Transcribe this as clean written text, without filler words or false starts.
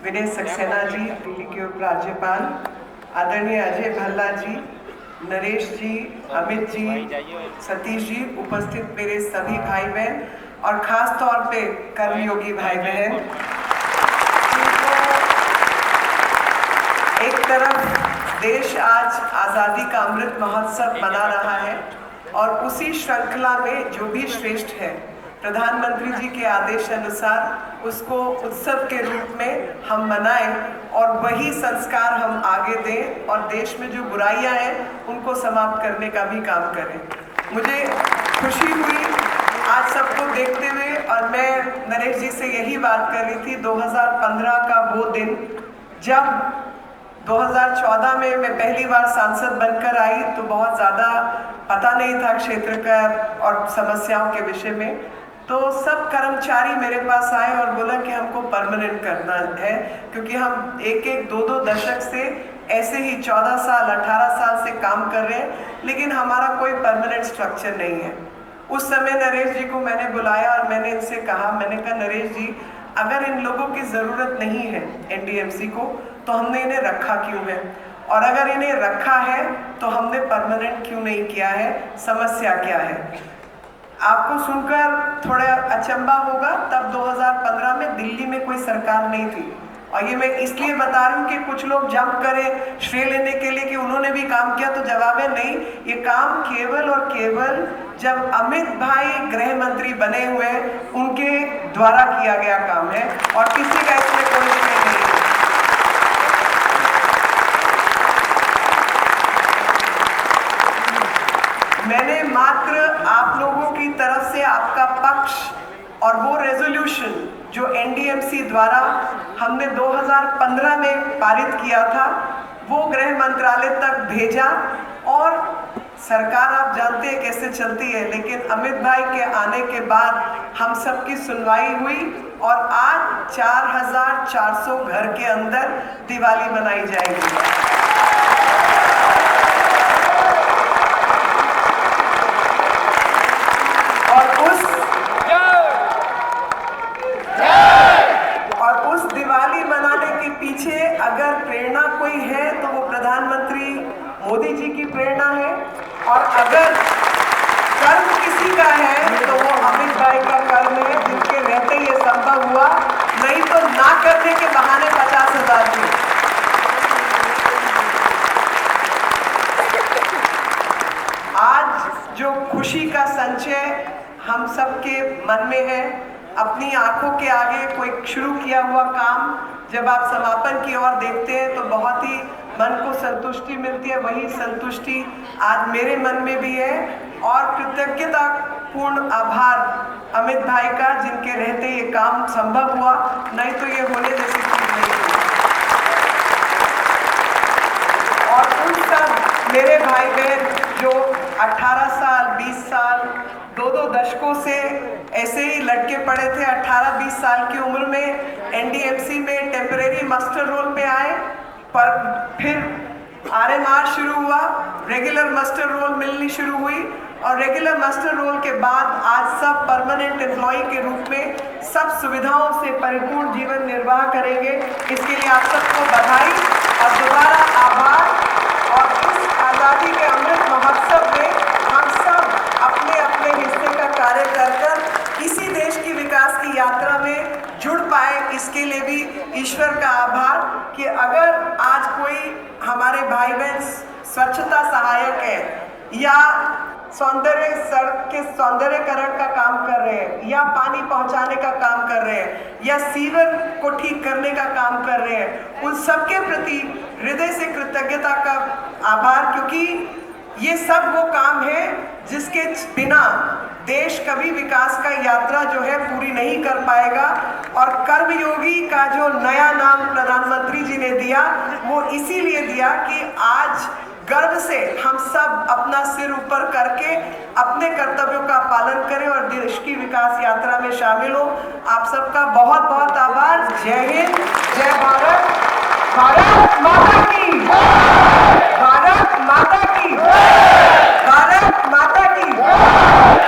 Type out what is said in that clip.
विनय सक्सेना जी, दिल्ली के उपराज्यपाल, आदरणीय अजय भल्ला जी, नरेश जी, अमित जी, सतीश जी, उपस्थित मेरे सभी भाई बहन और खास तौर पे कर्मयोगी भाई बहन। एक तरफ देश आज आज़ादी का अमृत महोत्सव मना रहा है और उसी श्रृंखला में जो भी श्रेष्ठ है, प्रधानमंत्री जी के आदेश अनुसार उसको उत्सव के रूप में हम मनाएं और वही संस्कार हम आगे दें और देश में जो बुराइयां हैं उनको समाप्त करने का भी काम करें। मुझे खुशी हुई आज सबको देखते हुए और मैं नरेश जी से यही बात कर रही थी 2015 का वो दिन जब 2014 में मैं पहली बार सांसद बनकर आई तो बहुत ज़्यादा पता नहीं था क्षेत्र का और समस्याओं के विषय में। तो सब कर्मचारी मेरे पास आए और बोला कि हमको परमानेंट करना है, क्योंकि हम एक दो दशक से ऐसे ही 14 साल 18 साल से काम कर रहे हैं, लेकिन हमारा कोई परमानेंट स्ट्रक्चर नहीं है। उस समय नरेश जी को मैंने बुलाया और मैंने इनसे कहा, मैंने कहा नरेश जी, अगर इन लोगों की ज़रूरत नहीं है एनडीएमसी को तो हमने इन्हें रखा क्यों है, और अगर इन्हें रखा है तो हमने परमानेंट क्यों नहीं किया है, समस्या क्या है। आपको सुनकर थोड़ा अचंभा होगा, तब 2015 में दिल्ली में कोई सरकार नहीं थी। और ये मैं इसलिए बता रही हूँ कि कुछ लोग जंप करें श्रेय लेने के लिए कि उन्होंने भी काम किया, तो जवाब है नहीं। ये काम केवल और केवल जब अमित भाई गृह मंत्री बने हुए उनके द्वारा किया गया काम है और किसी का इसमें कोई श्रेय नहीं है। मैंने मात्र आप लोगों की तरफ से आपका पक्ष और वो रेजोल्यूशन जो एनडीएमसी द्वारा हमने 2015 में पारित किया था वो गृह मंत्रालय तक भेजा, और सरकार आप जानते हैं कैसे चलती है, लेकिन अमित भाई के आने के बाद हम सबकी सुनवाई हुई और आज 4400 घर के अंदर दिवाली मनाई जाएगी। दिवाली मनाने के पीछे अगर प्रेरणा कोई है तो वो प्रधानमंत्री मोदी जी की प्रेरणा है, और अगर कर्म किसी का है तो वो अमित भाई का कर्म है, जिनके रहते ये संभव हुआ, नहीं तो ना करने के बहाने 50,000 थे। आज जो खुशी का संचय हम सबके मन में है, अपनी आंखों के आगे कोई शुरू किया हुआ काम जब आप समापन की ओर देखते हैं तो बहुत ही मन को संतुष्टि मिलती है। वही संतुष्टि आज मेरे मन में भी है और कृतज्ञता पूर्ण आभार अमित भाई का, जिनके रहते ये काम संभव हुआ, नहीं तो ये होने जैसी चीज नहीं थी। और उन सब मेरे भाई बहन जो 18 साल 20 साल 2 दशकों से ऐसे ही लटके पड़े थे, 18-20 साल की उम्र में एनडीएमसी में टेम्परेरी मास्टर रोल पे आए, पर फिर आरएमआर शुरू हुआ, रेगुलर मास्टर रोल मिलनी शुरू हुई, और रेगुलर मास्टर रोल के बाद आज सब परमानेंट एम्प्लॉय के रूप में सब सुविधाओं से परिपूर्ण जीवन निर्वाह करेंगे। इसके लिए आप सबको बधाई और दोबारा आभार। और इस आज़ादी के अमृत महोत्सव में हम सब अपने अपने हिस्से का कार्य कर इसी देश की विकास की यात्रा में जुड़ पाए, इसके लिए भी ईश्वर का आभार कि अगर आज कोई हमारे भाई बहन स्वच्छता सहायक है या सड़क के सौंदर्यकरण का काम कर रहे हैं या पानी पहुंचाने का काम कर रहे हैं या सीवर को ठीक करने का काम कर रहे हैं, उन सबके प्रति हृदय से कृतज्ञता का आभार, क्योंकि ये सब वो काम है जिसके बिना देश कभी विकास का यात्रा जो है पूरी नहीं कर पाएगा। और कर्मयोगी का जो नया नाम प्रधानमंत्री जी ने दिया वो इसीलिए दिया कि आज गर्व से हम सब अपना सिर ऊपर करके अपने कर्तव्यों का पालन करें और देश की विकास यात्रा में शामिल हो। आप सबका बहुत बहुत आभार। जय हिंद, जय भारत, भारत माता की, भारत माता की, भारत माता की।